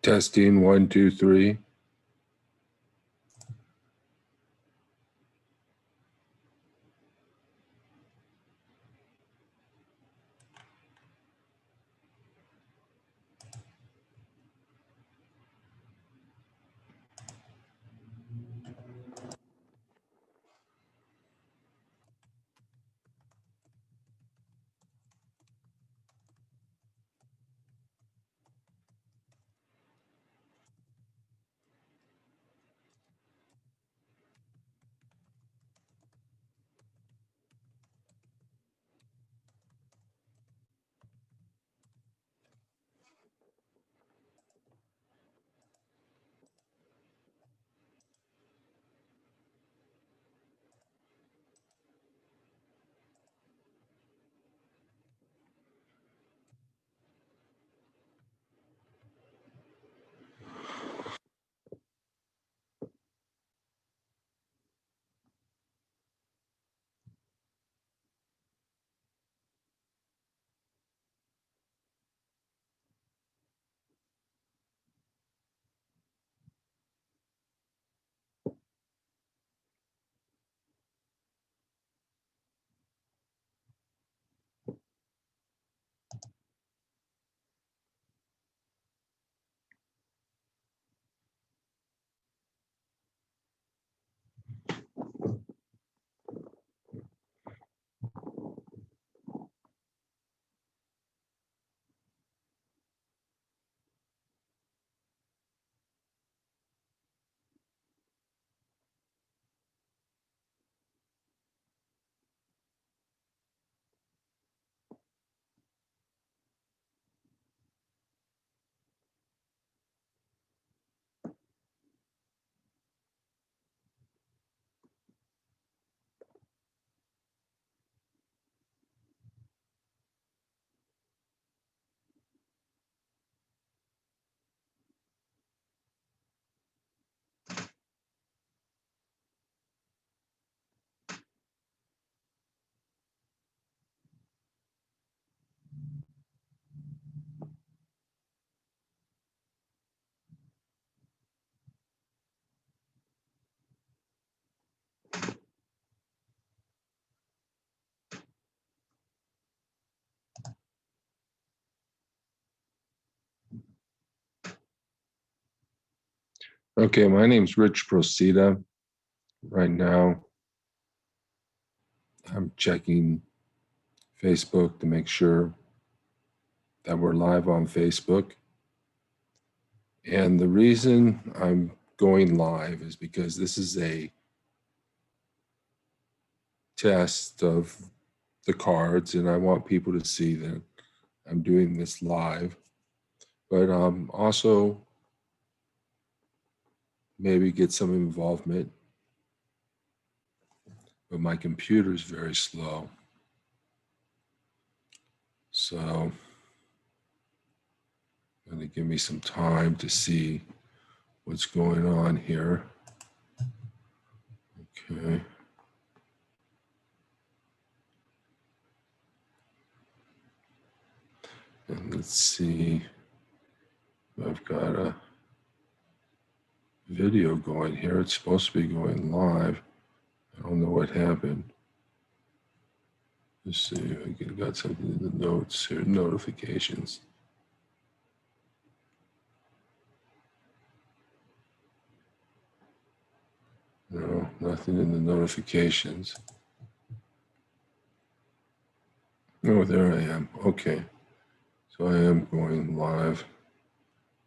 Testing 1, 2, 3. Okay, my name's Rich Procida. Right now, I'm checking Facebook to make sure that we're live on Facebook. And the reason I'm going live is because this is a test of the cards, and I want people to see that I'm doing this live. But also maybe get some involvement. But my computer's very slow. So going to give me some time to see what's going on here. Okay. And let's see. I've got a video going here. It's supposed to be going live. I don't know what happened. Let's see if I got something in the notes here. Notifications. No, nothing in the notifications. Oh, there I am. Okay. So I am going live.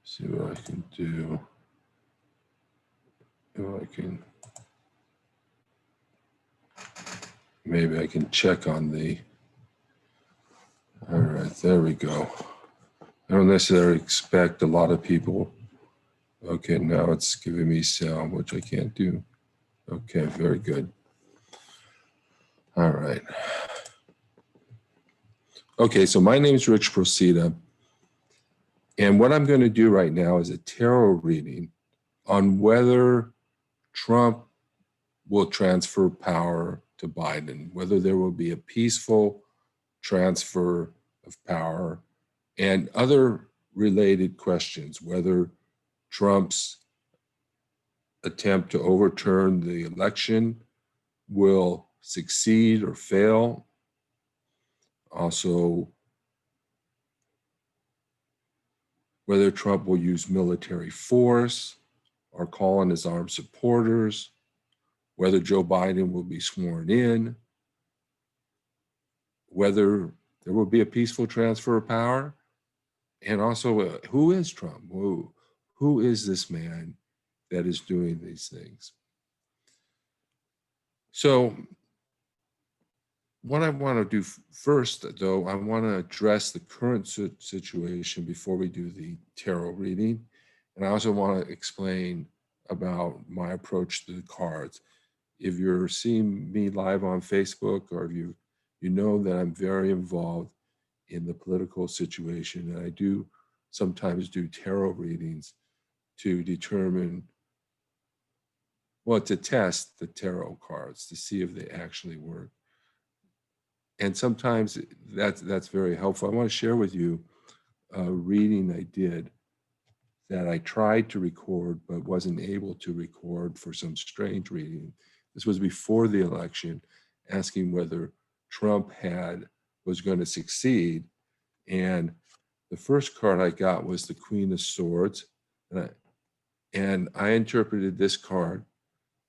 See what I can do. If I can, maybe I can check on the, all right, there we go. I don't necessarily expect a lot of people. Okay, now it's giving me sound, which I can't do. Okay, very good. All right. Okay, so my name is Rich Procida. And what I'm going to do right now is a tarot reading on whether Trump will transfer power to Biden, whether there will be a peaceful transfer of power, and other related questions, whether Trump's attempt to overturn the election will succeed or fail. Also, whether Trump will use military force or call on his armed supporters, whether Joe Biden will be sworn in, whether there will be a peaceful transfer of power, and also who is Trump? Who is this man that is doing these things? So what I want to do first, though, I want to address the current situation before we do the tarot reading. And I also want to explain about my approach to the cards. If you're seeing me live on Facebook, or if you know that I'm very involved in the political situation, and I do sometimes do tarot readings to determine, well, to test the tarot cards to see if they actually work. And sometimes that's very helpful. I want to share with you a reading I did that I tried to record but wasn't able to record for some strange reason. This was before the election, asking whether Trump was going to succeed. And the first card I got was the Queen of Swords. And I interpreted this card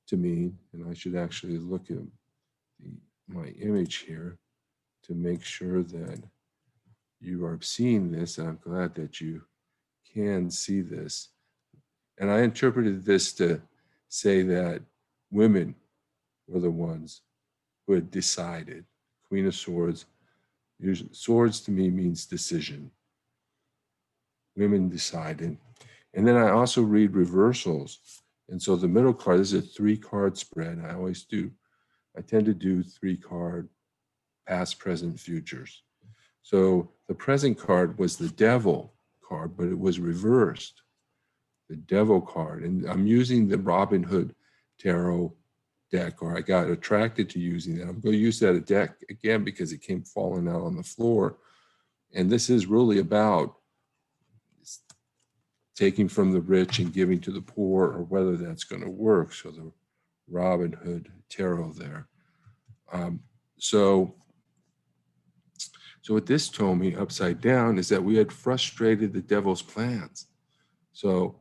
to mean, and I should actually look at my image here to make sure that you are seeing this, and I'm glad that you can see this. And I interpreted this to say that women were the ones who had decided. Queen of Swords, usually, swords to me means decision. Women decided. And then I also read reversals. And so the middle card, this is a 3-card spread. I tend to do 3-card past, present, futures. So the present card was the Devil card, but it was reversed. The Devil card. And I'm using the Robin Hood Tarot deck, or I got attracted to using that. I'm going to use that deck again because it came falling out on the floor. And this is really about taking from the rich and giving to the poor, or whether that's going to work. So the Robin Hood Tarot there. So what this told me upside down is that we had frustrated the devil's plans. So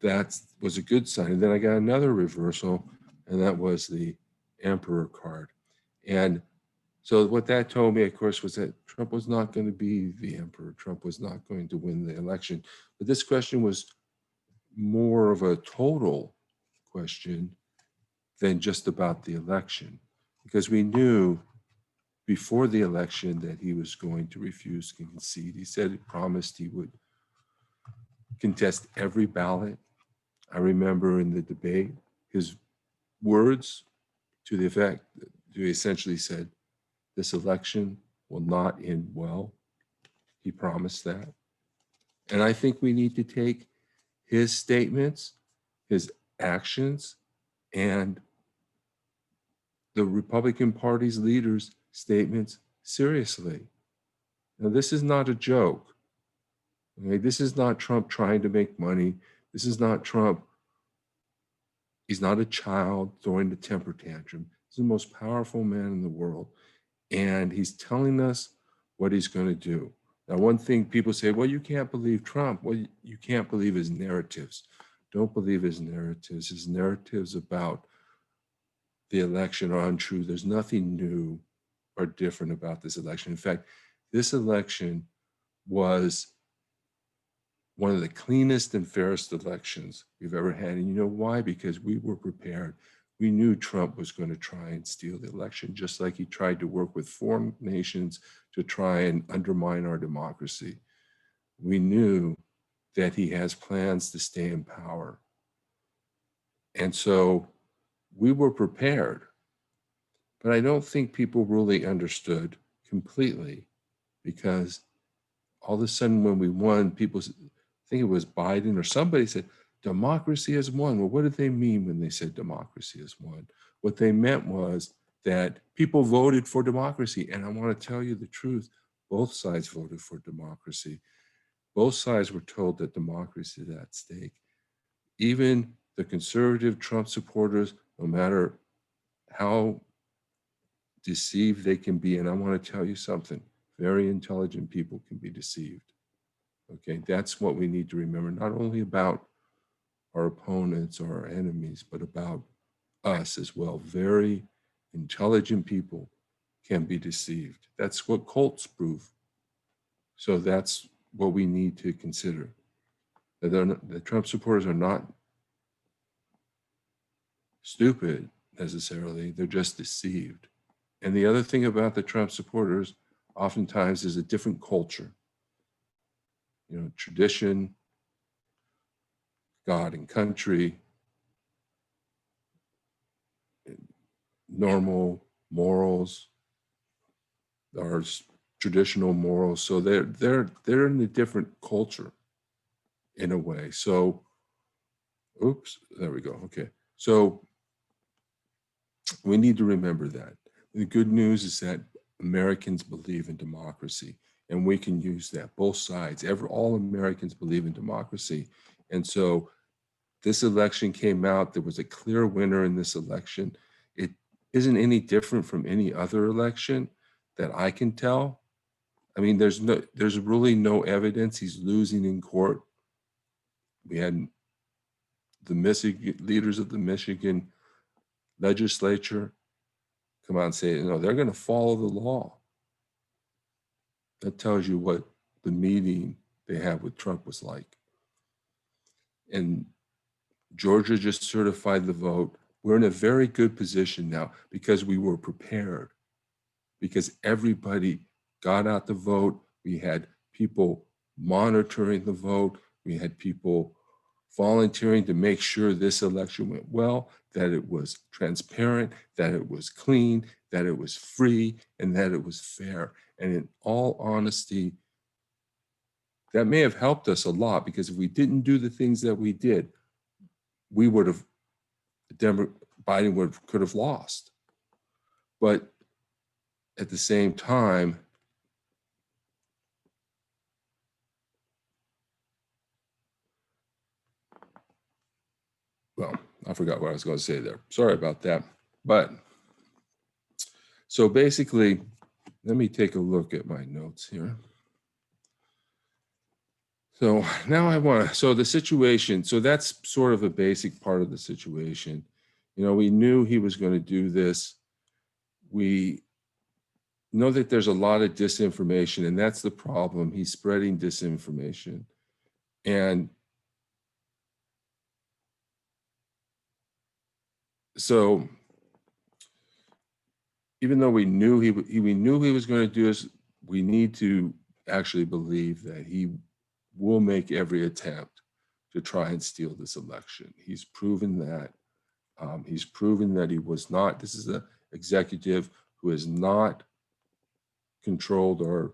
that was a good sign. And then I got another reversal, and that was the Emperor card. And so what that told me, of course, was that Trump was not going to be the emperor. Trump was not going to win the election. But this question was more of a total question than just about the election, because we knew before the election that he was going to refuse to concede. He said, he promised he would contest every ballot. I remember in the debate, his words to the effect that he essentially said, this election will not end well. He promised that. And I think we need to take his statements, his actions, and the Republican Party's leaders' statements seriously. Now, this is not a joke. Okay? This is not Trump trying to make money. This is not Trump. He's not a child throwing a temper tantrum. He's the most powerful man in the world. And he's telling us what he's going to do. Now, one thing people say, well, you can't believe Trump. Well, you can't believe his narratives. Don't believe his narratives. His narratives about the election are untrue. There's nothing new or different about this election. In fact, this election was one of the cleanest and fairest elections we've ever had. And you know why? Because we were prepared. We knew Trump was going to try and steal the election, just like he tried to work with foreign nations to try and undermine our democracy. We knew that he has plans to stay in power. And so we were prepared. But I don't think people really understood completely, because all of a sudden when we won, people, I think it was Biden or somebody, said, democracy has won. Well, what did they mean when they said democracy has won? What they meant was that people voted for democracy. And I want to tell you the truth, both sides voted for democracy. Both sides were told that democracy is at stake. Even the conservative Trump supporters, no matter how deceived they can be, and I want to tell you something, very intelligent people can be deceived. Okay, that's what we need to remember, not only about our opponents or our enemies, but about us as well. Very intelligent people can be deceived. That's what cults prove. So that's what we need to consider. The Trump supporters are not stupid necessarily, they're just deceived. And the other thing about the Trump supporters oftentimes is a different culture, tradition, God and country, normal morals, our traditional morals. So they're in a different culture in a way. So, oops, there we go. Okay. So we need to remember that. The good news is that Americans believe in democracy, and we can use that. Both sides, all Americans believe in democracy. And so this election came out, there was a clear winner in this election. It isn't any different from any other election that I can tell. I mean, there's really no evidence he's losing in court. We had the leaders of the Michigan legislature come out and say, they're going to follow the law. That tells you what the meeting they had with Trump was like. And Georgia just certified the vote. We're in a very good position now because we were prepared, because everybody got out the vote. We had people monitoring the vote. We had people volunteering to make sure this election went well, that it was transparent, that it was clean, that it was free, and that it was fair. And in all honesty, that may have helped us a lot, because if we didn't do the things that we did, we would have, Biden could have lost. But at the same time, well, I forgot what I was going to say there. Sorry about that. But so basically, let me take a look at my notes here. So now so the situation, so that's sort of a basic part of the situation. We knew he was going to do this. We know that there's a lot of disinformation, and that's the problem. He's spreading disinformation. And so even though we knew he was going to do this, we need to actually believe that he will make every attempt to try and steal this election. He's proven that. He's proven that he was not. This is an executive who is not controlled or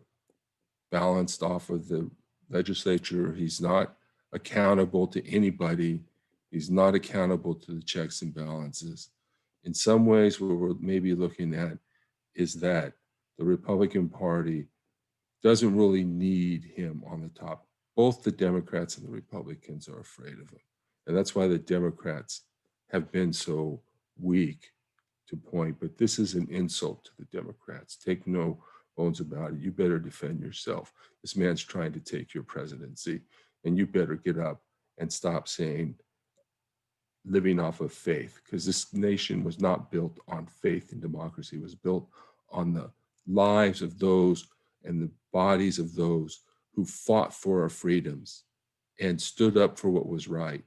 balanced off of the legislature. He's not accountable to anybody. He's not accountable to the checks and balances. In some ways, what we're maybe looking at is that the Republican Party doesn't really need him on the top. Both the Democrats and the Republicans are afraid of him. And that's why the Democrats have been so weak to point. But this is an insult to the Democrats. Take no bones about it. You better defend yourself. This man's trying to take your presidency, and you better get up and stop saying living off of faith, because this nation was not built on faith and democracy. It was built on the lives of those and the bodies of those who fought for our freedoms and stood up for what was right.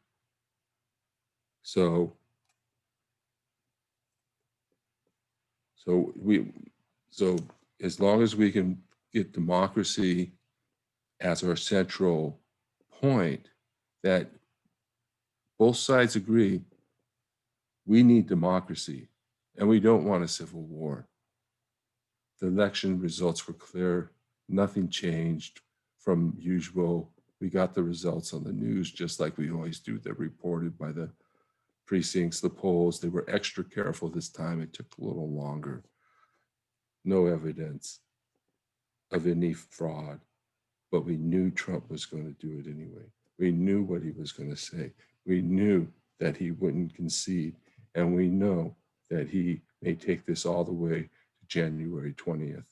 So as long as we can get democracy as our central point, that both sides agree we need democracy and we don't want a civil war. The election results were clear. Nothing changed from usual. We got the results on the news just like we always do. They're reported by the precincts, the polls. They were extra careful this time. It took a little longer. No evidence of any fraud. but we knew Trump was going to do it anyway. We knew what he was going to say. We knew that he wouldn't concede. And we know that he may take this all the way to January 20th,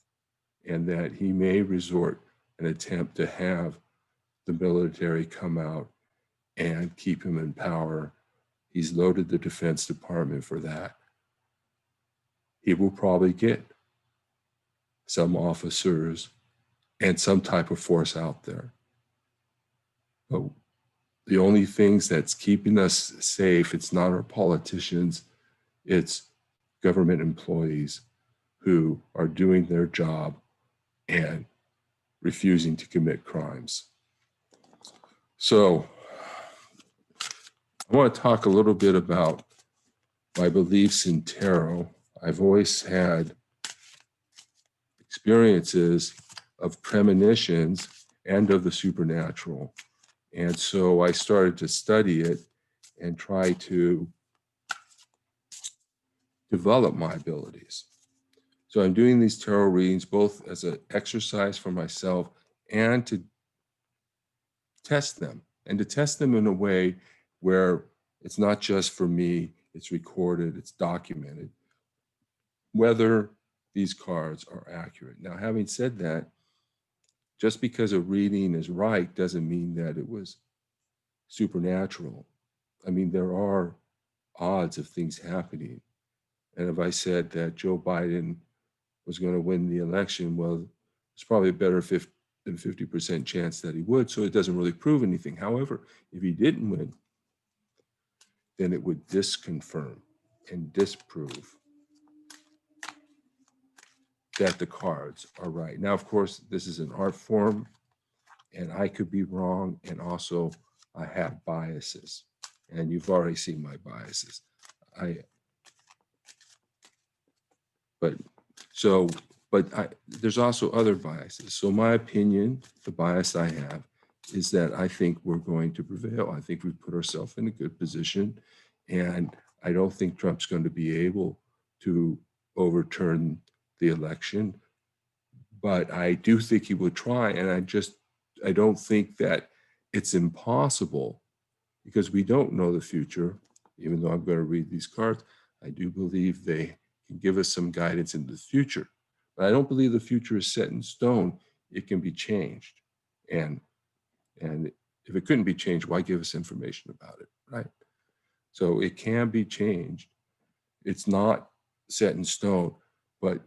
and that he may resort an attempt to have the military come out and keep him in power. He's loaded the Defense Department for that. He will probably get some officers and some type of force out there. But the only things that's keeping us safe, it's not our politicians, it's government employees who are doing their job and refusing to commit crimes. So I want to talk a little bit about my beliefs in tarot. I've always had experiences of premonitions and of the supernatural. And so I started to study it and try to develop my abilities. So I'm doing these tarot readings both as an exercise for myself and to test them, and to test them in a way where it's not just for me, it's recorded, it's documented, whether these cards are accurate. Now, having said that, just because a reading is right doesn't mean that it was supernatural. I mean, there are odds of things happening. And if I said that Joe Biden was going to win the election, well, it's probably a better than 50% chance that he would, so it doesn't really prove anything. However, if he didn't win, then it would disconfirm and disprove that the cards are right. Now, of course, this is an art form, and I could be wrong, and also I have biases, and you've already seen my biases. There's also other biases. So my opinion, the bias I have, is that I think we're going to prevail. I think we've put ourselves in a good position, and I don't think Trump's going to be able to overturn the election, but I do think he would try, and I don't think that it's impossible, because we don't know the future. Even though I'm going to read these cards, I do believe they can give us some guidance into the future. But I don't believe the future is set in stone. It can be changed. And if it couldn't be changed, why give us information about it, right? So it can be changed. It's not set in stone, but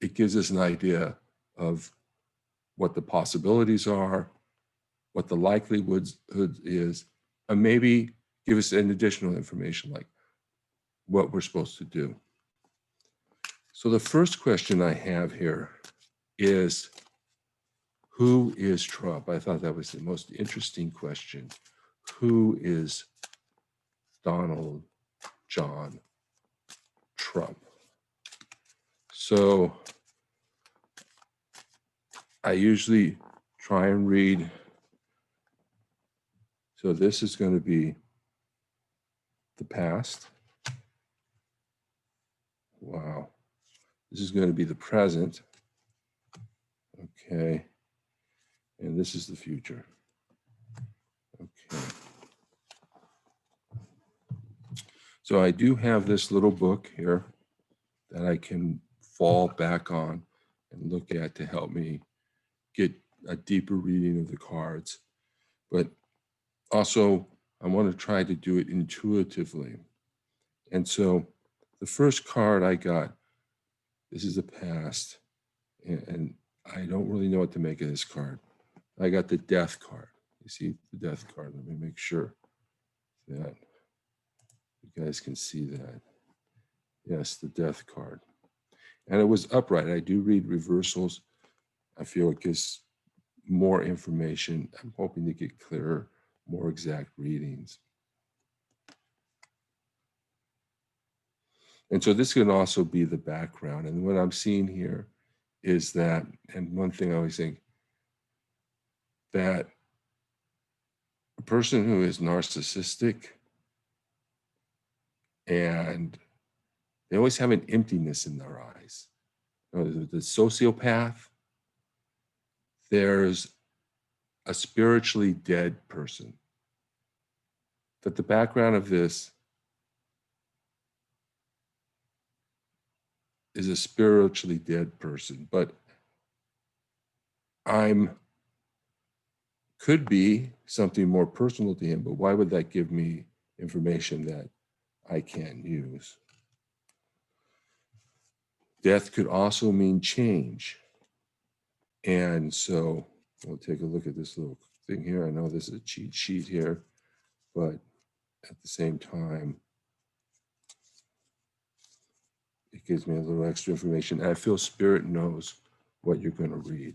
it gives us an idea of what the possibilities are, what the likelihood is, and maybe give us an additional information like what we're supposed to do. So the first question I have here is, who is Trump? I thought that was the most interesting question. Who is Donald John Trump? So I usually try and read. So this is going to be the past. Wow. This is going to be the present. Okay. And this is the future. Okay. So I do have this little book here that I can fall back on and look at to help me get a deeper reading of the cards. But also, I want to try to do it intuitively. And so the first card I got, this is the past, and I don't really know what to make of this card. I got the death card. You see the death card. Let me make sure that you guys can see that. Yes, the death card. And it was upright. I do read reversals. I feel it gives more information. I'm hoping to get clearer, more exact readings. And so this can also be the background. And what I'm seeing here is that, and one thing I always think, that a person who is narcissistic, and they always have an emptiness in their eyes. You know, the sociopath, there's a spiritually dead person. That the background of this is a spiritually dead person, but could be something more personal to him, but why would that give me information that I can't use? Death could also mean change. And so we'll take a look at this little thing here. I know this is a cheat sheet here, but at the same time, it gives me a little extra information. And I feel Spirit knows what you're going to read.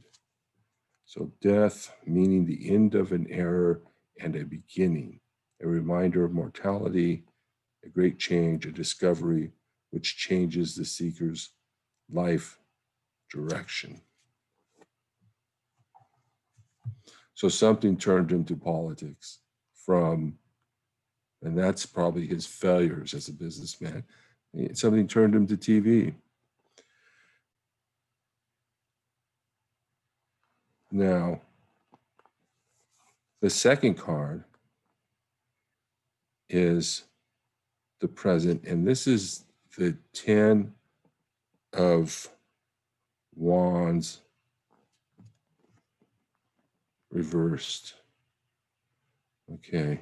So death, meaning the end of an era and a beginning, a reminder of mortality, a great change, a discovery which changes the seeker's life direction. So something turned him to politics and that's probably his failures as a businessman. Something turned him to TV. Now, the second card is the present, and this is the 10 of Wands reversed. Okay.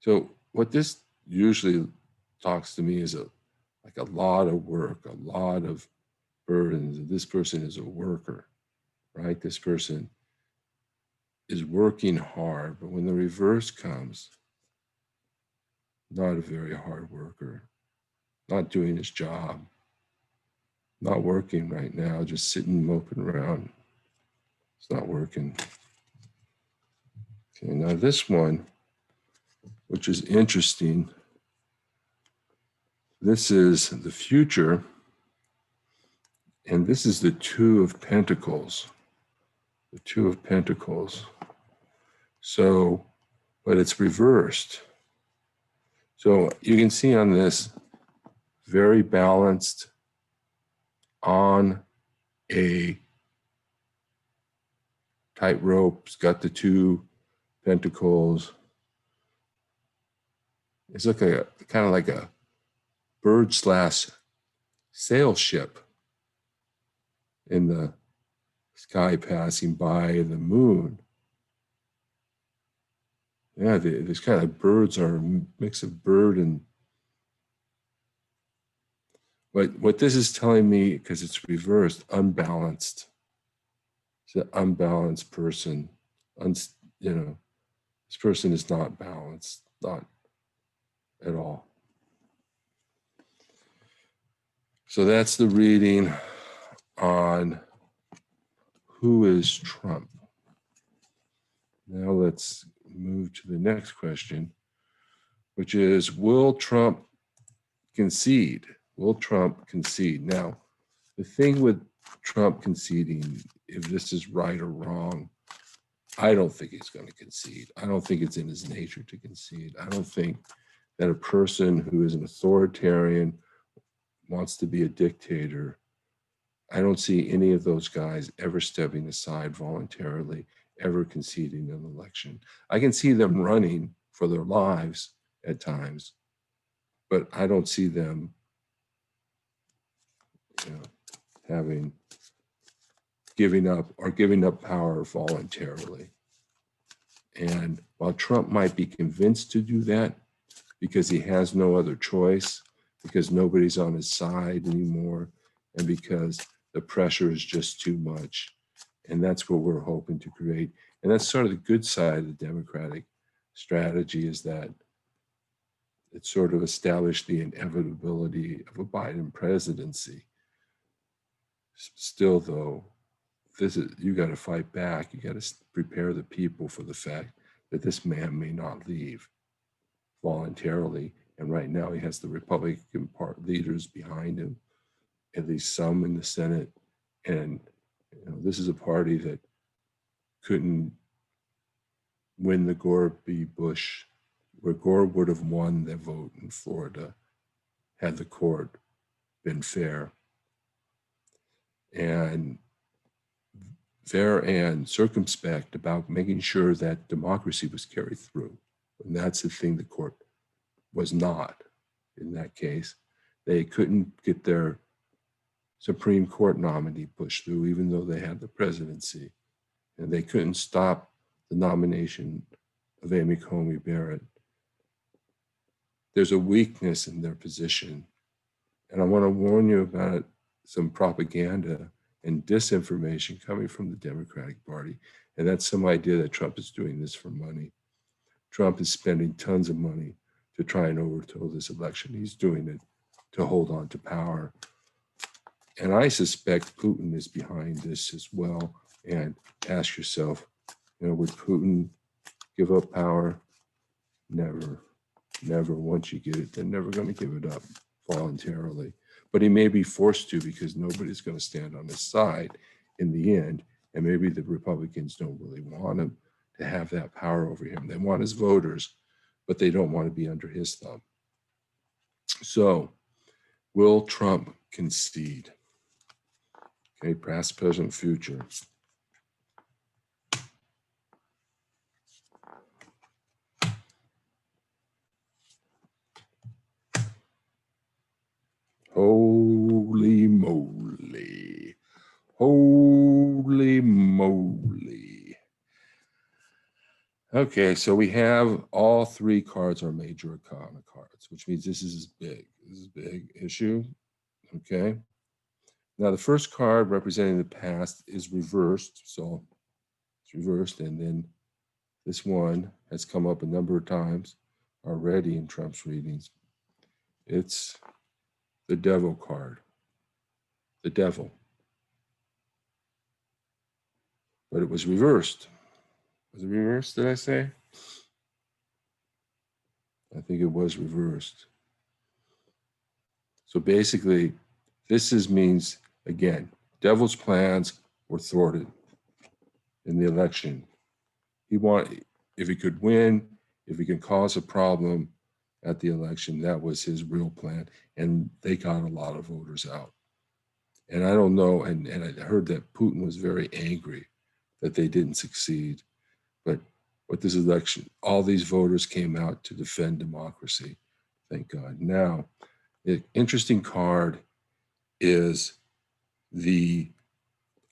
So what this usually talks to me is like a lot of work, a lot of burdens. This person is a worker, right? This person is working hard, but when the reverse comes, not a very hard worker, not doing his job, not working right now, just sitting moping around. It's not working. Okay, now this one, which is interesting, this is the future, and this is the Two of Pentacles. The Two of Pentacles. So, but it's reversed. So you can see on this, very balanced on a tightrope. It's got the Two Pentacles. It's like a kind of like a bird / sail ship in the sky passing by the moon. Yeah, these kind of birds are a mix of bird and. But what this is telling me, because it's reversed, unbalanced. It's an unbalanced person. This person is not balanced, not at all. So that's the reading on who is Trump. Now let's move to the next question, which is, will Trump concede? Will Trump concede? Now, the thing with Trump conceding, if this is right or wrong, I don't think he's going to concede. I don't think it's in his nature to concede. I don't think that a person who is an authoritarian wants to be a dictator. I don't see any of those guys ever stepping aside voluntarily, ever conceding an election. I can see them running for their lives at times, but I don't see them giving up power voluntarily. And while Trump might be convinced to do that because he has no other choice, because nobody's on his side anymore, and because the pressure is just too much, and that's what we're hoping to create. And that's sort of the good side of the Democratic strategy, is that it sort of established the inevitability of a Biden presidency. Still, though, you got to fight back. You got to prepare the people for the fact that this man may not leave voluntarily. And right now he has the Republican leaders behind him, at least some in the Senate. And this is a party that couldn't win the Gore v. Bush, where Gore would have won the vote in Florida had the court been fair. And fair and circumspect about making sure that democracy was carried through. And that's the thing the court was not in that case. They couldn't get their Supreme Court nominee pushed through, even though they had the presidency. And they couldn't stop the nomination of Amy Coney Barrett. There's a weakness in their position. And I want to warn you about some propaganda and disinformation coming from the Democratic Party. And that's some idea that Trump is doing this for money. Trump is spending tons of money to try and overthrow this election. He's doing it to hold on to power. And I suspect Putin is behind this as well. And ask yourself, would Putin give up power? Never, never. Once you get it, they're never going to give it up voluntarily. But he may be forced to, because nobody's going to stand on his side in the end. And maybe the Republicans don't really want him to have that power over him. They want his voters, but they don't want to be under his thumb. So, will Trump concede? Okay, past, present, future. Holy moly. Holy moly. Okay, so we have all three cards are major arcana cards, which means this is big. This is a big issue. Okay. Now, the first card representing the past is reversed. So it's reversed. And then this one has come up a number of times already in Trump's readings. It's the devil card. The devil. But it was reversed. Was it reversed, did I say? I think it was reversed. So basically, this means, again, devil's plans were thwarted in the election. If he could win, if he could cause a problem at the election, that was his real plan. And they got a lot of voters out. And I don't know, and I heard that Putin was very angry that they didn't succeed. But with this election, all these voters came out to defend democracy. Thank God. Now, the interesting card is the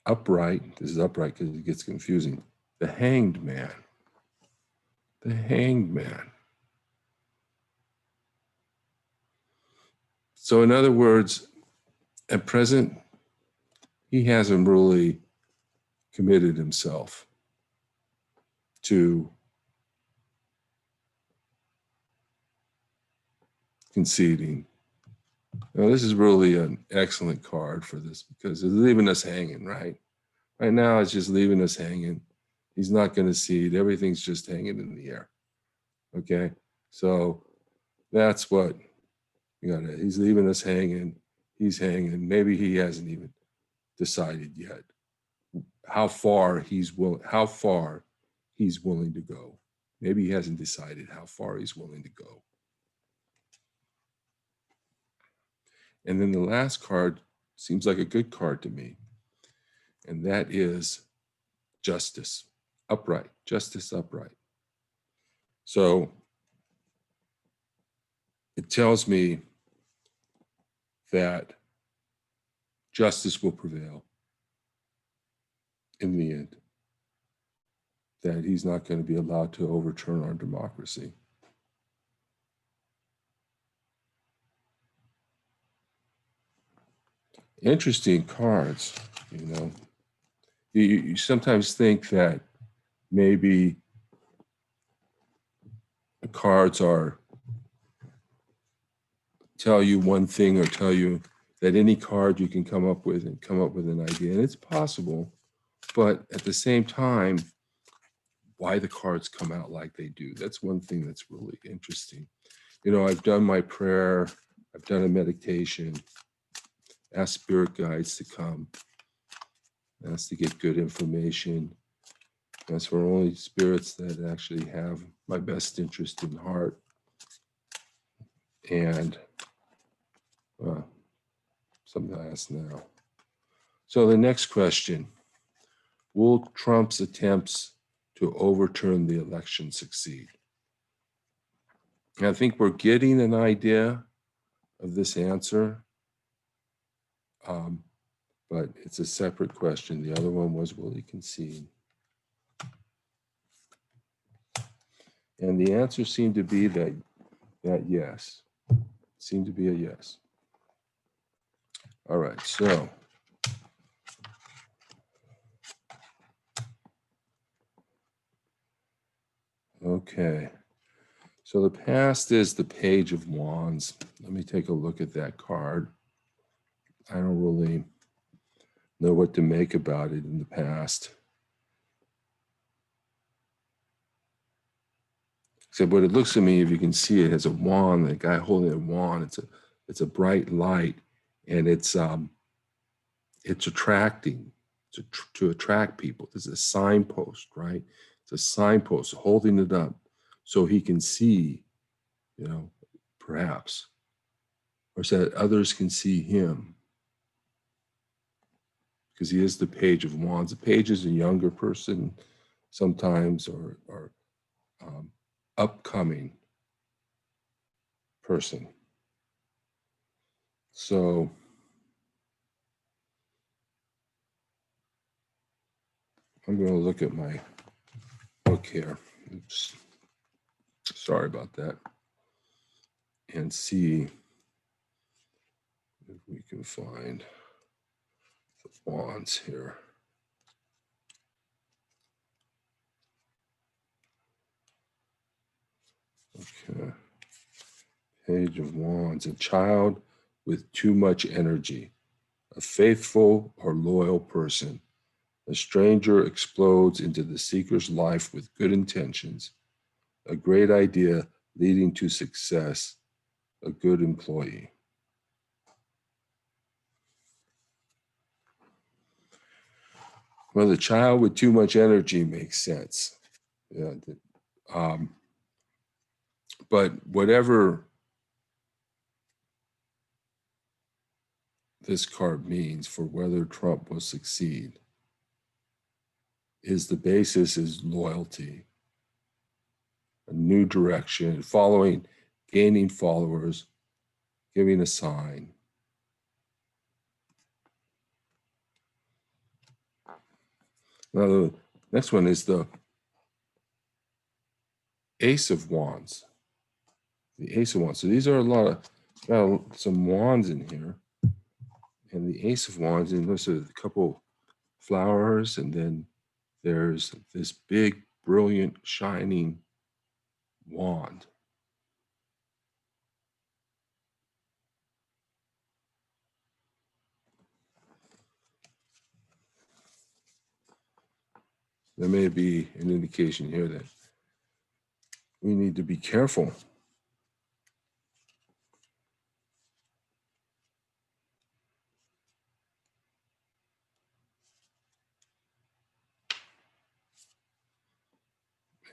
upright. This is upright because it gets confusing. The hanged man. The hanged man. So in other words, at present, he hasn't really committed himself to conceding. Now, this is really an excellent card for this because it's leaving us hanging, right? Right now, it's just leaving us hanging. He's not going to cede. Everything's just hanging in the air. Okay? So that's what you got. He's leaving us hanging. He's hanging. Maybe he hasn't even decided yet how far he's willing to go. Maybe he hasn't decided how far he's willing to go. And then the last card seems like a good card to me. And that is justice, upright, justice upright. So it tells me that justice will prevail in the end, that he's not going to be allowed to overturn our democracy. Interesting cards, you know. You sometimes think that maybe the cards tell you one thing or tell you that any card you can come up with an idea. And it's possible, but at the same time, why the cards come out like they do. That's one thing that's really interesting. You know, I've done my prayer, I've done a meditation, asked spirit guides to come, asked to get good information. That's for only spirits that actually have my best interest in heart. And something I ask now. So the next question, Will Trump's attempts to overturn the election succeed? And I think we're getting an idea of this answer, but it's a separate question. The other one was, will he concede? And the answer seemed to be that yes. Seemed to be a yes. All right, so okay. So the past is the Page of Wands. Let me take a look at that card. I don't really know what to make about it in the past. Except what it looks to me, if you can see it, has a wand, the guy holding a wand, it's a bright light, and it's attracting to attract people. There's a signpost, right? It's a signpost holding it up so he can see, perhaps, or so that others can see him, because he is the Page of Wands. The page is a younger person sometimes, or upcoming person. So I'm going to look at my book here. Oops. Sorry about that. And see if we can find the wands here. Okay. Page of Wands. A child with too much energy. A faithful or loyal person. A stranger explodes into the seeker's life with good intentions. A great idea leading to success. A good employee. Well, the child with too much energy makes sense. Yeah. But whatever this card means for whether Trump will succeed is the basis is loyalty, a new direction, following, gaining followers, giving a sign. Now, the next one is the Ace of Wands. The Ace of Wands. So these are got some wands in here. And the Ace of Wands, and there's a couple flowers, and then there's this big, brilliant, shining wand. There may be an indication here that we need to be careful.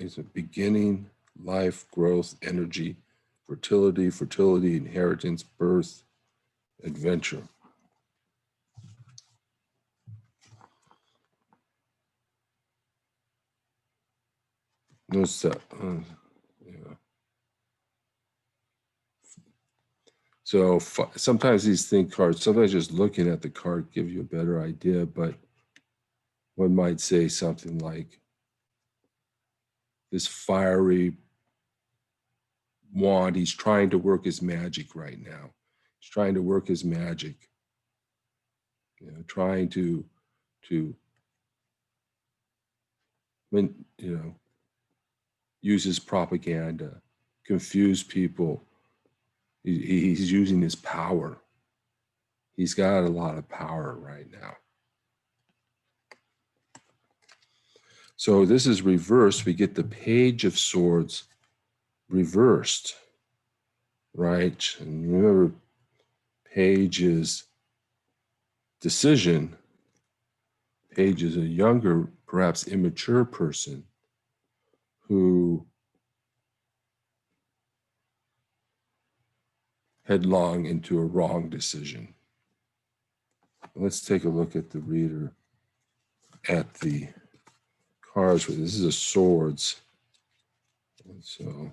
It's a beginning, life, growth, energy, fertility, inheritance, birth, adventure. Notice that. Yeah. So sometimes these cards, sometimes just looking at the card give you a better idea, but one might say something like, this fiery wand, he's trying to work his magic right now. He's trying to work his magic, trying to use his propaganda, confuse people. He's using his power. He's got a lot of power right now. So this is reversed. We get the Page of Swords reversed, right? And remember, Page is decision. Page is a younger, perhaps immature person who headlong into a wrong decision. Let's take a look at the reader. at the cards. This is a swords. And so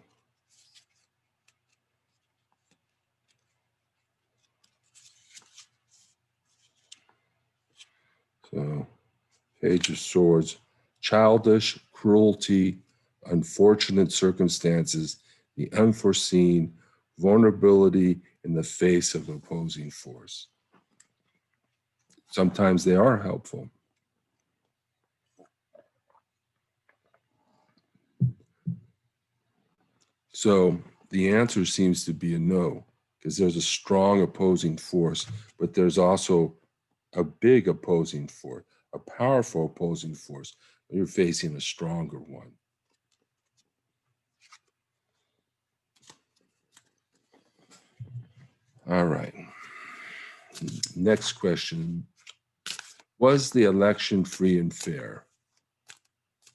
Page of Swords, childish cruelty, unfortunate circumstances, the unforeseen, vulnerability in the face of opposing force. Sometimes they are helpful. So the answer seems to be a no, because there's a strong opposing force, but there's also a big opposing force, a powerful opposing force. You're facing a stronger one. All right. Next question. Was the election free and fair?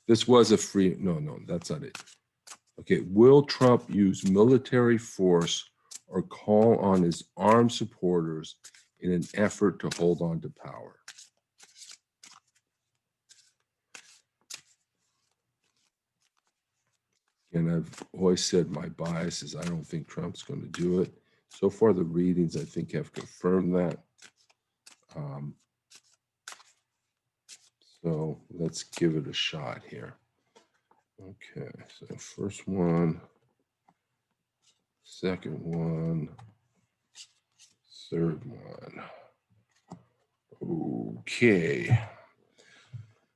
This was a free, no, that's not it. Okay, will Trump use military force or call on his armed supporters in an effort to hold on to power? And I've always said my bias is I don't think Trump's going to do it. So far, the readings, I think, have confirmed that. So let's give it a shot here. Okay, so first one, second one, third one. Okay.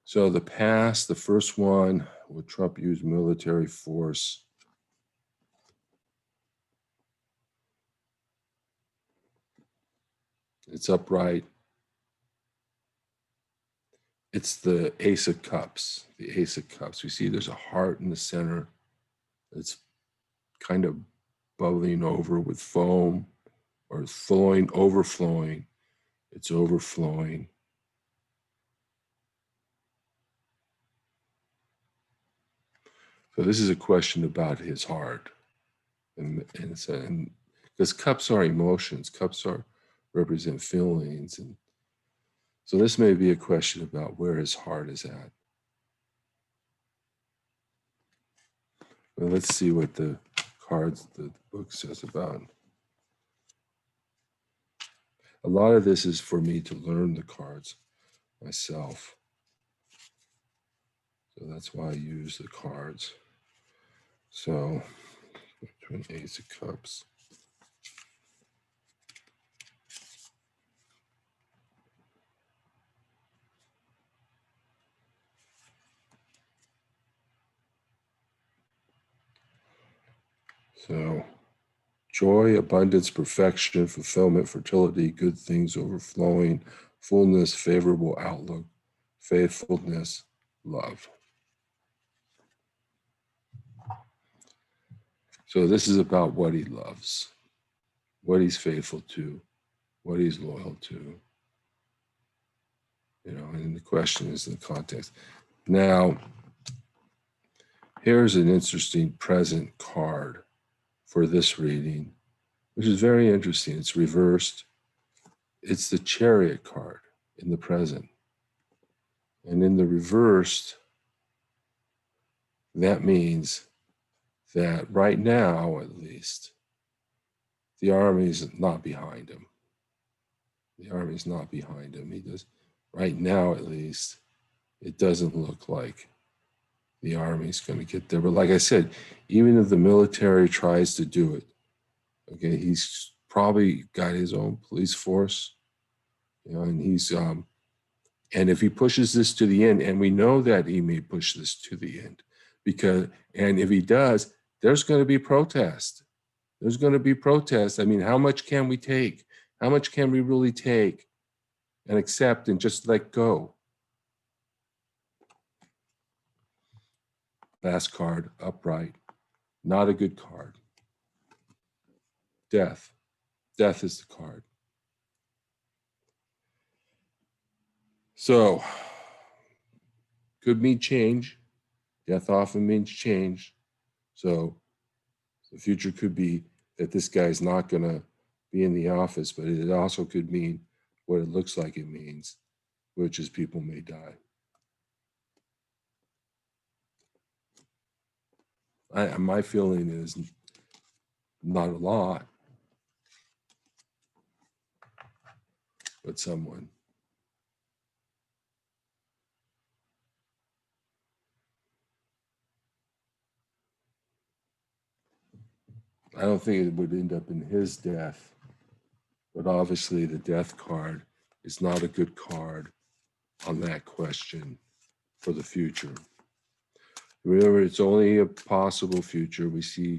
So the past, the first one, would Trump use military force? It's upright. It's the Ace of Cups, the Ace of Cups. We see there's a heart in the center. It's kind of bubbling over with foam, or it's flowing, overflowing. It's overflowing. So this is a question about his heart. And because cups are emotions, cups represent feelings. And so this may be a question about where his heart is at. Well, let's see what the cards, the book says about. A lot of this is for me to learn the cards myself. So that's why I use the cards. So, between Ace of Cups. So, joy, abundance, perfection, fulfillment, fertility, good things overflowing, fullness, favorable outlook, faithfulness, love. So this is about what he loves, what he's faithful to, what he's loyal to. You know, and the question is the context. Now, here's an interesting present card for this reading, which is very interesting. It's reversed. It's the Chariot card in the present. And in the reversed, that means that right now, at least, the army's not behind him. The army's not behind him. He does, right now, at least, it doesn't look like the army's going to get there. But like I said, even if the military tries to do it, okay, he's probably got his own police force, you know, and he's, and if he pushes this to the end, and we know that he may push this to the end, because, and if he does, there's going to be protest. There's going to be protest. I mean, how much can we take? How much can we really take and accept and just let go? Last card, upright. Not a good card. Death. Death is the card. So, could mean change. Death often means change. So, the future could be that this guy's not going to be in the office, but it also could mean what it looks like it means, which is people may die. My feeling is not a lot, but someone. I don't think it would end up in his death, but obviously the death card is not a good card on that question for the future. Remember, it's only a possible future. We see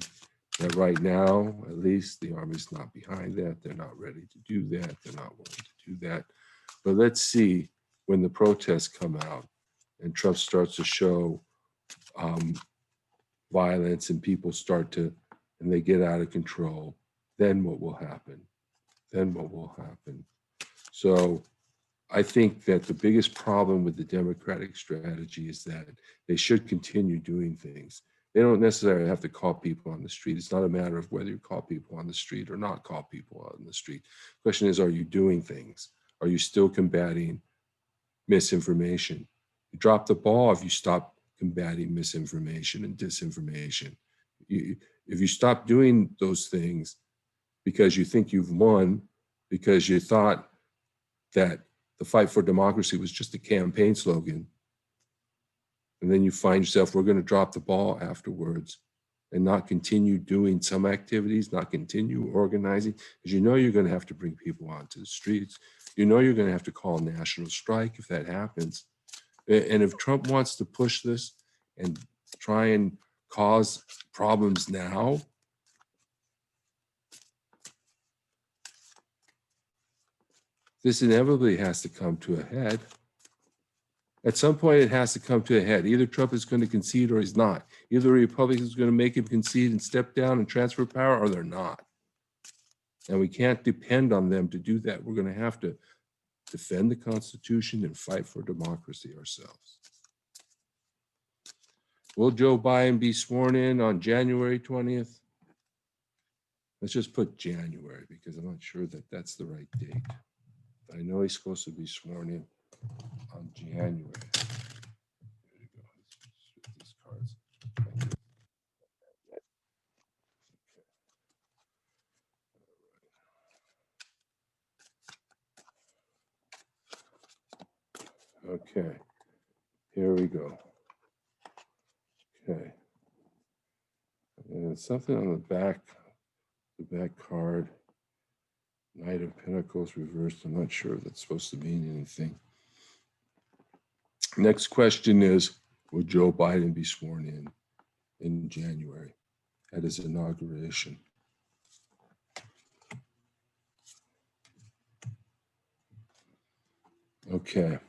that right now, at least, the Army's not behind that. They're not ready to do that. They're not willing to do that. But let's see when the protests come out and Trump starts to show violence and people start to, and they get out of control, then what will happen? Then what will happen? So I think that the biggest problem with the Democratic strategy is that they should continue doing things. They don't necessarily have to call people on the street. It's not a matter of whether you call people on the street or not call people on the street. The question is, are you doing things? Are you still combating misinformation? You drop the ball if you stop combating misinformation and disinformation. If you stop doing those things because you think you've won, because you thought that the fight for democracy was just a campaign slogan, and then you find yourself, we're going to drop the ball afterwards and not continue doing some activities, not continue organizing, because you know you're going to have to bring people onto the streets. You know you're going to have to call a national strike if that happens. And if Trump wants to push this and try and cause problems now, this inevitably has to come to a head. At some point, it has to come to a head. Either Trump is going to concede or he's not. Either the Republicans are going to make him concede and step down and transfer power, or they're not. And we can't depend on them to do that. We're going to have to defend the Constitution and fight for democracy ourselves. Will Joe Biden be sworn in on January 20th? Let's just put January because I'm not sure that that's the right date. I know he's supposed to be sworn in on January. There you go. These cards. Okay, here we go. Okay. And something on the back card, Knight of Pentacles reversed. I'm not sure if that's supposed to mean anything. Next question is, will Joe Biden be sworn in January at his inauguration? Okay.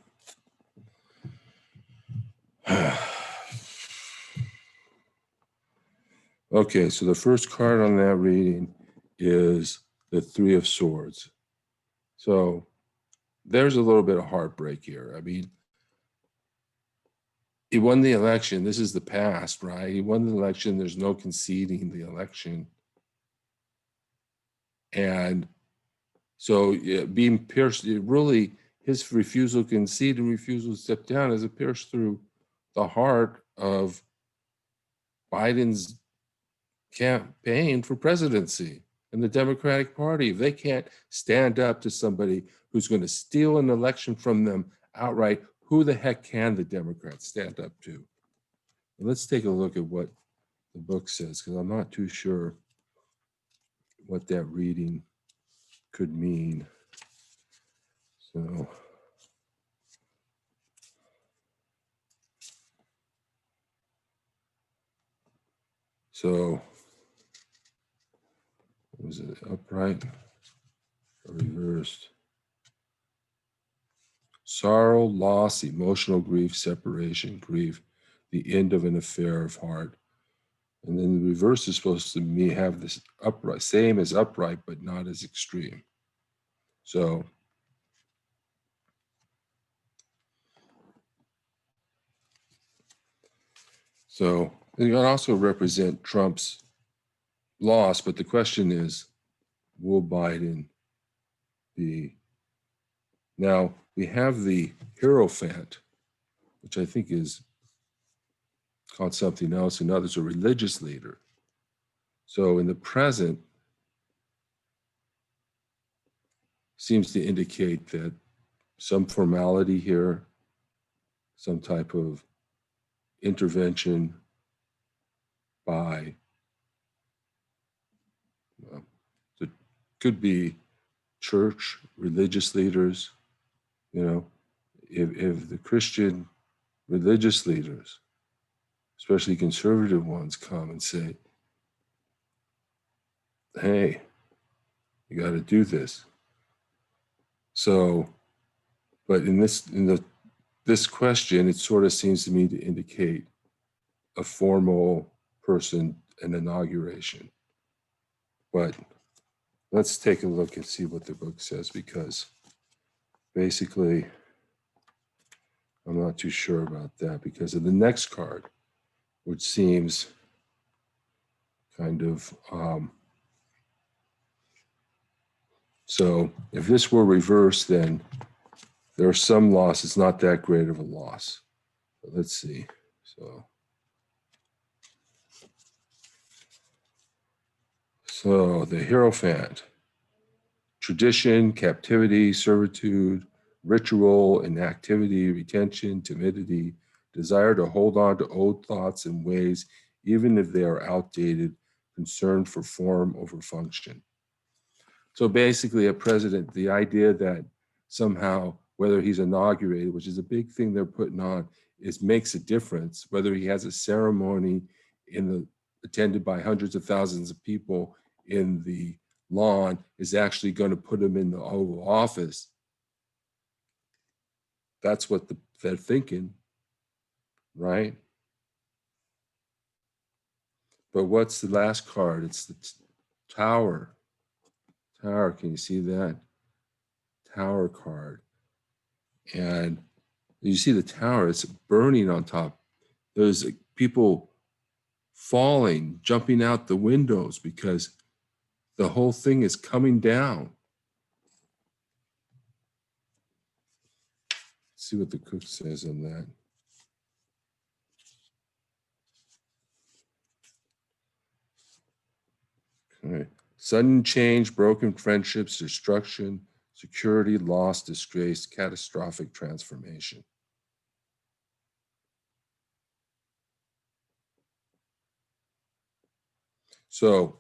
Okay, so the first card on that reading is the Three of Swords. So there's a little bit of heartbreak here. I mean, he won the election. This is the past, right? He won the election. There's no conceding the election. And so being pierced, really, his refusal to concede and refusal to step down is a pierce through the heart of Biden's campaign for presidency and the Democratic Party. If they can't stand up to somebody who's going to steal an election from them outright, who the heck can the Democrats stand up to? Let's take a look at what the book says, because I'm not too sure what that reading could mean. So was it upright or reversed? Sorrow, loss, emotional grief, separation, grief, the end of an affair of heart. And then the reverse is supposed to have this upright, same as upright, but not as extreme. So it can also represent Trump's loss, but the question is, will Biden be? Now, we have the Hierophant, which I think is called something else, and others a religious leader. So in the present, seems to indicate that some formality here, some type of intervention by, well, it could be church, religious leaders, if the Christian religious leaders, especially conservative ones, come and say, hey, you got to do this. So, but in this question, it sort of seems to me to indicate a formal person, an inauguration. But let's take a look and see what the book says, because basically, I'm not too sure about that because of the next card, which seems kind of, so if this were reversed, then there are some loss. It's not that great of a loss. But let's see. So the Hierophant, tradition, captivity, servitude, ritual, inactivity, retention, timidity, desire to hold on to old thoughts and ways, even if they are outdated, concern for form over function. So basically, a president, the idea that somehow, whether he's inaugurated, which is a big thing they're putting on, makes a difference, whether he has a ceremony attended by hundreds of thousands of people in the lawn is actually going to put him in the Oval Office. That's what they're thinking, right? But what's the last card? It's the Tower. Tower, can you see that? Tower card. And you see the tower, it's burning on top. There's people falling, jumping out the windows because the whole thing is coming down. Let's see what the cook says on that. Okay. Sudden change, broken friendships, destruction, security, loss, disgrace, catastrophic transformation. So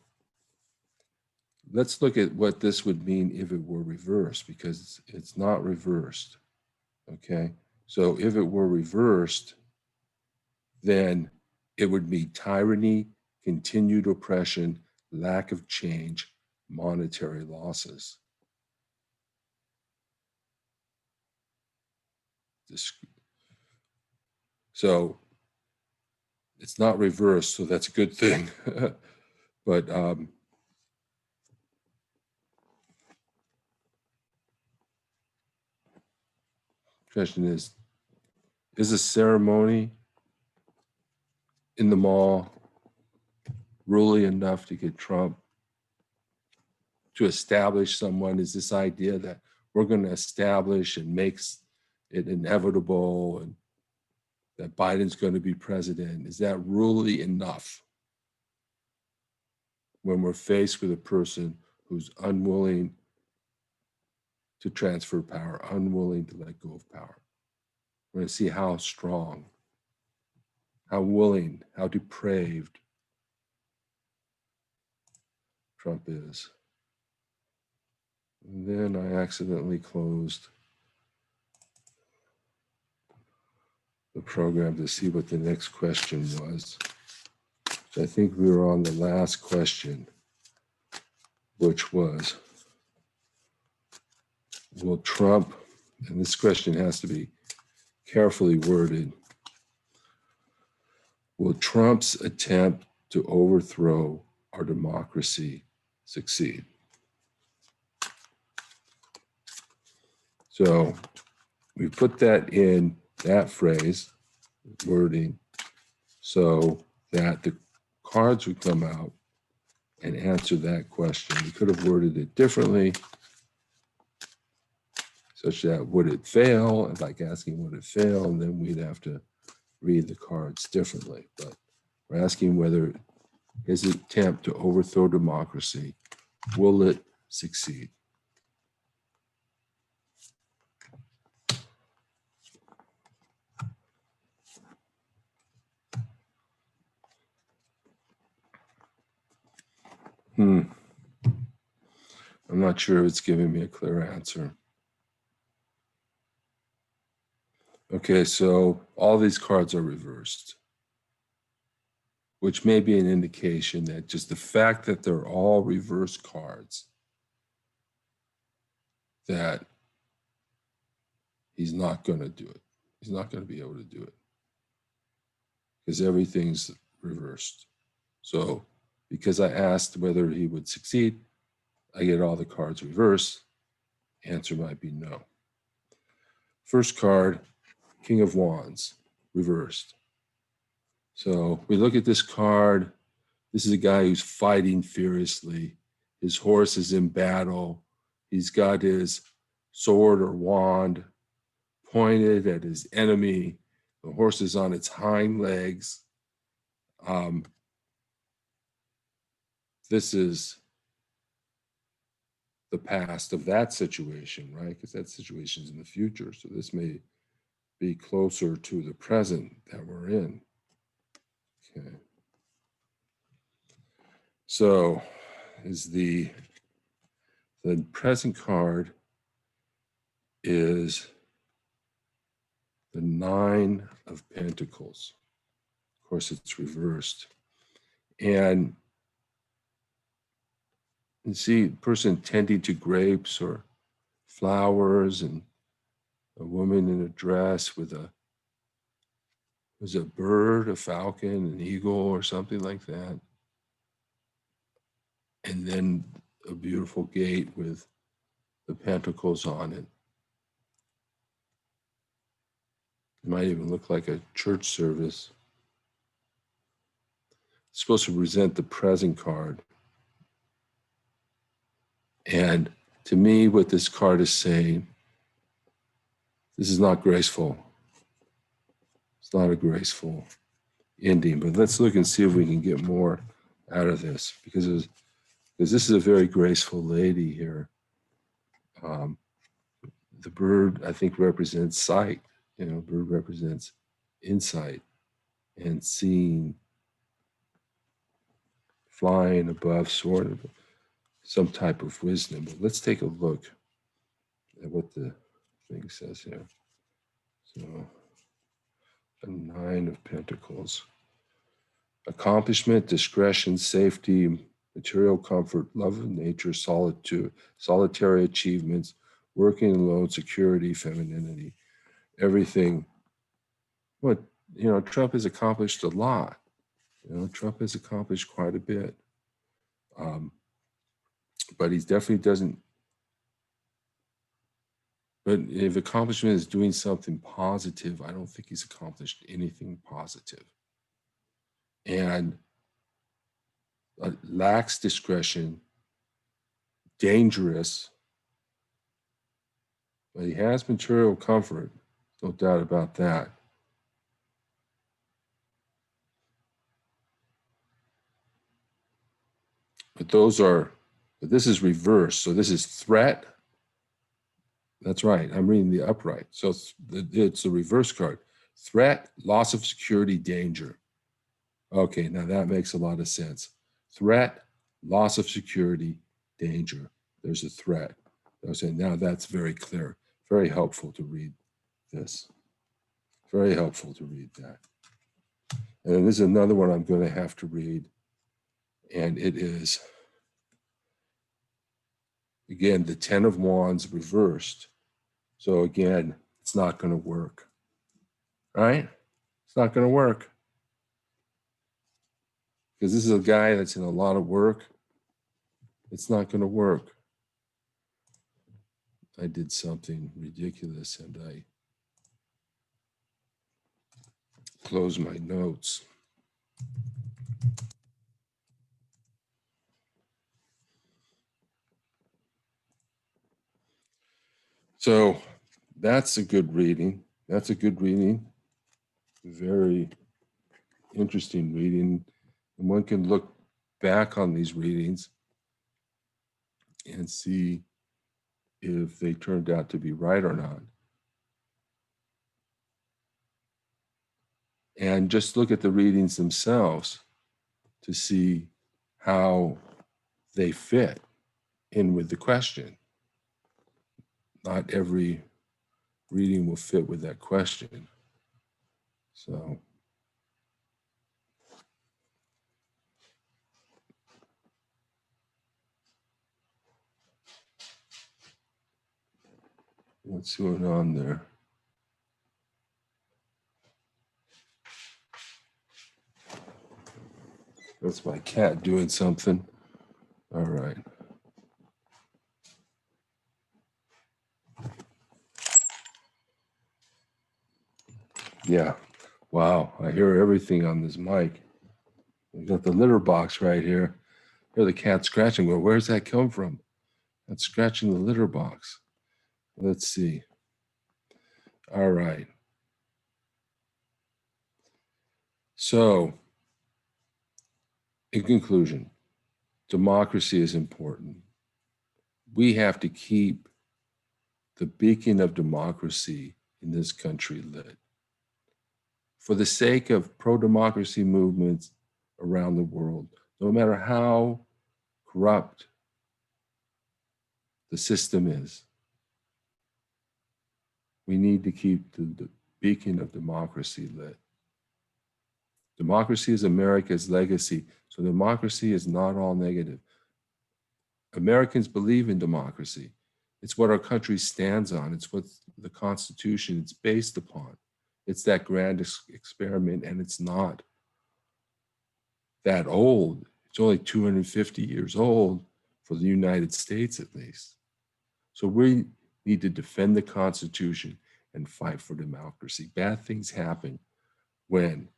let's look at what this would mean if it were reversed, because it's not reversed. Okay, so if it were reversed, then it would be tyranny, continued oppression, lack of change, monetary losses. So it's not reversed, so that's a good thing. But question is a ceremony in the mall really enough to get Trump to establish someone? Is this idea that we're going to establish and makes it inevitable and that Biden's going to be president, is that really enough when we're faced with a person who's unwilling to transfer power, unwilling to let go of power? We're going to see how strong, how willing, how depraved Trump is. And then I accidentally closed the program to see what the next question was. So I think we were on the last question, which was, will Trump, and this question has to be carefully worded, will Trump's attempt to overthrow our democracy succeed? So we put that in that phrase, wording, so that the cards would come out and answer that question. We could have worded it differently, such that would it fail, like asking would it fail, and then we'd have to read the cards differently, but we're asking whether his attempt to overthrow democracy, will it succeed? I'm not sure it's giving me a clear answer. Okay, so all these cards are reversed, which may be an indication that just the fact that they're all reverse cards, that he's not going to do it. He's not going to be able to do it because everything's reversed. So because I asked whether he would succeed, I get all the cards reversed. Answer might be no. First card, King of Wands, reversed. So we look at this card. This is a guy who's fighting furiously. His horse is in battle. He's got his sword or wand pointed at his enemy. The horse is on its hind legs. This is the past of that situation, right? Because that situation is in the future. So this may be closer to the present that we're in. Okay. So is the present card is the Nine of Pentacles. Of course, it's reversed. And you see a person tending to grapes or flowers, and a woman in a dress with a bird, a falcon, an eagle, or something like that. And then a beautiful gate with the pentacles on it. It might even look like a church service. It's supposed to present the present card. And to me, what this card is saying, this is not graceful. It's not a graceful ending, but let's look and see if we can get more out of this, because this is a very graceful lady here. The bird, I think, represents sight. Bird represents insight and seeing, flying above, sort of some type of wisdom. But let's take a look at what the thing says here. So, a Nine of Pentacles. Accomplishment, discretion, safety, material comfort, love of nature, solitude, solitary achievements, working alone, security, femininity, everything. What, Trump has accomplished a lot. Trump has accomplished quite a bit. But he definitely doesn't. But if accomplishment is doing something positive, I don't think he's accomplished anything positive. And lacks discretion, dangerous, but he has material comfort, no doubt about that. But this is reverse. So this is threat. That's right. I'm reading the upright. So it's the reverse card. Threat, loss of security, danger. Okay, now that makes a lot of sense. Threat, loss of security, danger. There's a threat. I was saying, now that's very clear. Very helpful to read this. Very helpful to read that. And this is another one I'm going to have to read. And it is, again, the Ten of Wands reversed. So again, it's not going to work. Right? It's not going to work. Because this is a guy that's in a lot of work. It's not going to work. I did something ridiculous and I closed my notes. So that's a good reading. That's a good reading. very interesting reading. And one can look back on these readings and see if they turned out to be right or not. And just look at the readings themselves to see how they fit in with the question. Not every reading will fit with that question. So what's going on there? That's my cat doing something. All right. Yeah. Wow. I hear everything on this mic. We got the litter box right here. I hear the cat scratching. Well, where's that come from? That's scratching the litter box. Let's see. All right. So, in conclusion, democracy is important. We have to keep the beacon of democracy in this country lit. For the sake of pro-democracy movements around the world, no matter how corrupt the system is, we need to keep the beacon of democracy lit. Democracy is America's legacy, so democracy is not all negative. Americans believe in democracy. It's what our country stands on. It's what the Constitution is based upon. It's that grand experiment, and it's not that old. It's only 250 years old for the United States, at least. So we need to defend the Constitution and fight for democracy. Bad things happen when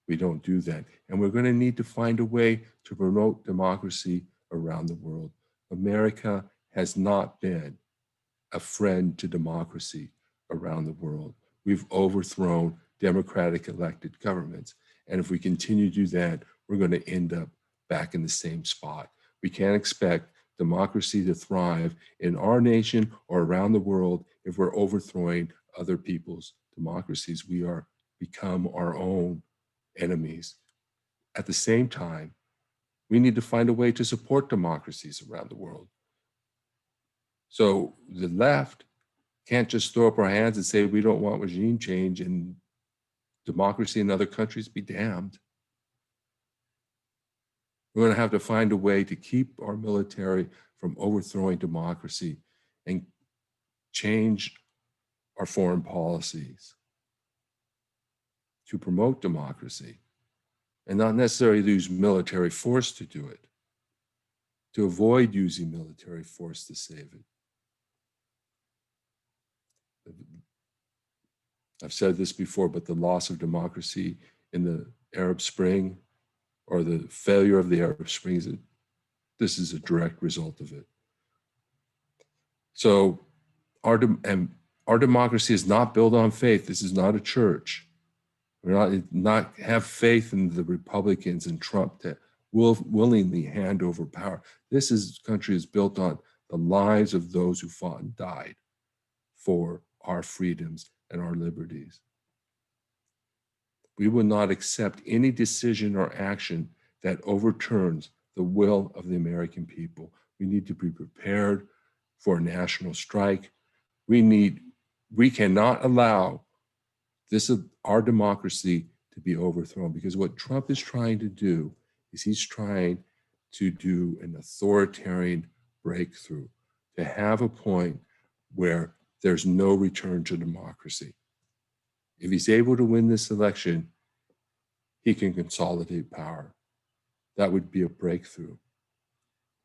we don't do that. And we're going to need to find a way to promote democracy around the world. America has not been a friend to democracy around the world. We've overthrown democratic elected governments. And if we continue to do that, we're going to end up back in the same spot. We can't expect democracy to thrive in our nation or around the world if we're overthrowing other people's democracies. We are become our own enemies. At the same time, we need to find a way to support democracies around the world. So the left can't just throw up our hands and say we don't want regime change and democracy in other countries be damned. We're going to have to find a way to keep our military from overthrowing democracy and change our foreign policies to promote democracy, and not necessarily use military force to do it, to avoid using military force to save it. I've said this before, but the loss of democracy in the Arab Spring, or the failure of the Arab Spring, this is a direct result of it. So our democracy is not built on faith. This is not a church. We're not have faith in the Republicans and Trump that will willingly hand over power. This country is built on the lives of those who fought and died for our freedoms and our liberties. We will not accept any decision or action that overturns the will of the American people. We need to be prepared for a national strike. We cannot allow our democracy to be overthrown, because what Trump is trying to do is he's trying to do an authoritarian breakthrough, to have a point where there's no return to democracy. If he's able to win this election, he can consolidate power. That would be a breakthrough.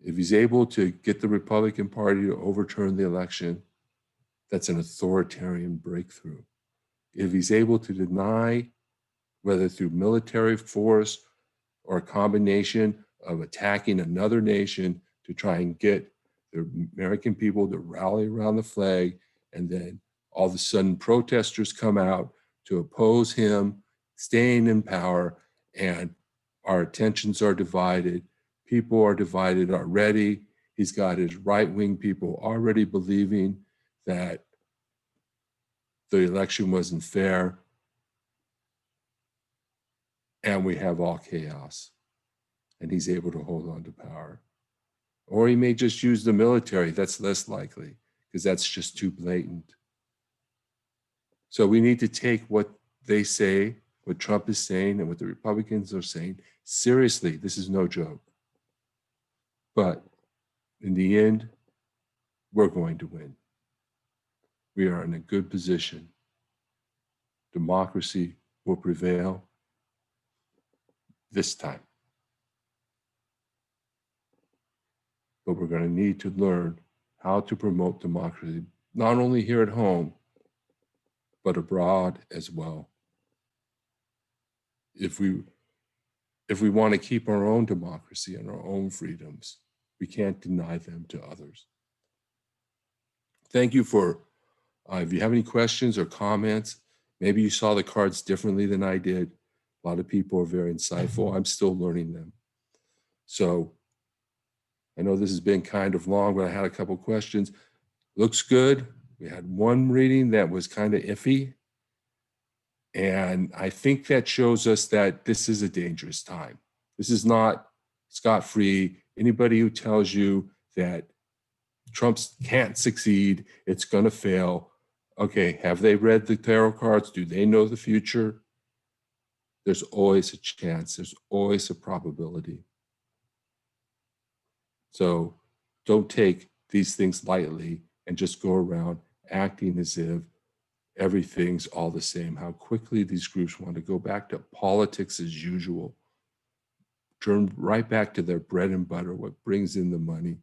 If he's able to get the Republican Party to overturn the election, that's an authoritarian breakthrough. If he's able to deny, whether through military force or a combination of attacking another nation to try and get the American people to rally around the flag, and then all of a sudden protesters come out to oppose him staying in power, and our attentions are divided. People are divided already. He's got his right-wing people already believing that the election wasn't fair, and we have all chaos, and he's able to hold on to power. Or he may just use the military. That's less likely, because that's just too blatant. So we need to take what they say, what Trump is saying, and what the Republicans are saying seriously. This is no joke. But in the end, we're going to win. We are in a good position. Democracy will prevail this time. But we're going to need to learn how to promote democracy, not only here at home, but abroad as well. If we want to keep our own democracy and our own freedoms, we can't deny them to others. Thank you for, if you have any questions or comments, maybe you saw the cards differently than I did. A lot of people are very insightful. I'm still learning them. So I know this has been kind of long, but I had a couple questions. Looks good. We had one reading that was kind of iffy. And I think that shows us that this is a dangerous time. This is not scot-free. Anybody who tells you that Trump can't succeed, it's going to fail. Okay, have they read the tarot cards? Do they know the future? There's always a chance. There's always a probability. So don't take these things lightly and just go around acting as if everything's all the same. How quickly these groups want to go back to politics as usual, turn right back to their bread and butter, what brings in the money.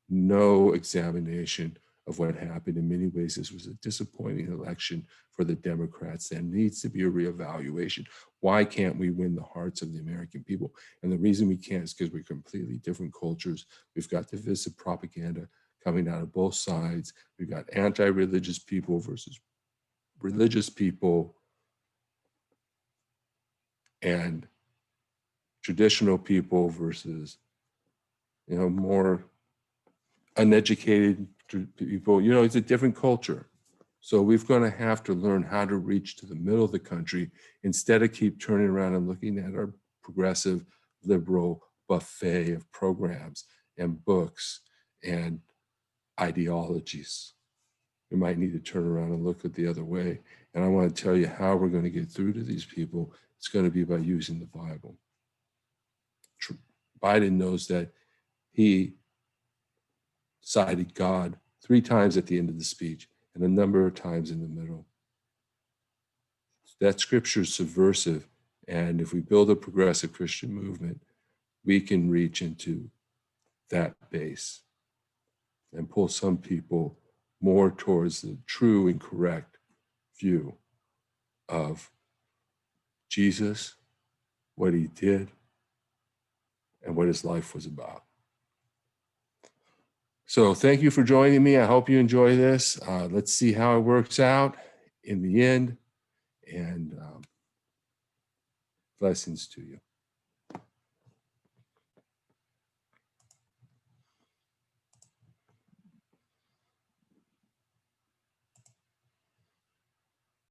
No examination of what happened. In many ways, this was a disappointing election for the Democrats. There needs to be a reevaluation. Why can't we win the hearts of the American people? And the reason we can't is because we're completely different cultures. We've got divisive propaganda coming out of both sides. We've got anti-religious people versus religious people, and traditional people versus, more uneducated people. It's a different culture. So we're going to have to learn how to reach to the middle of the country instead of keep turning around and looking at our progressive liberal buffet of programs and books and ideologies. We might need to turn around and look at the other way. And I want to tell you how we're going to get through to these people. It's going to be by using the Bible. Biden knows that he cited God 3 times at the end of the speech and a number of times in the middle. That scripture is subversive. And if we build a progressive Christian movement, we can reach into that base and pull some people more towards the true and correct view of Jesus, what he did, and what his life was about. So thank you for joining me. I hope you enjoy this. Let's see how it works out in the end. And blessings to you.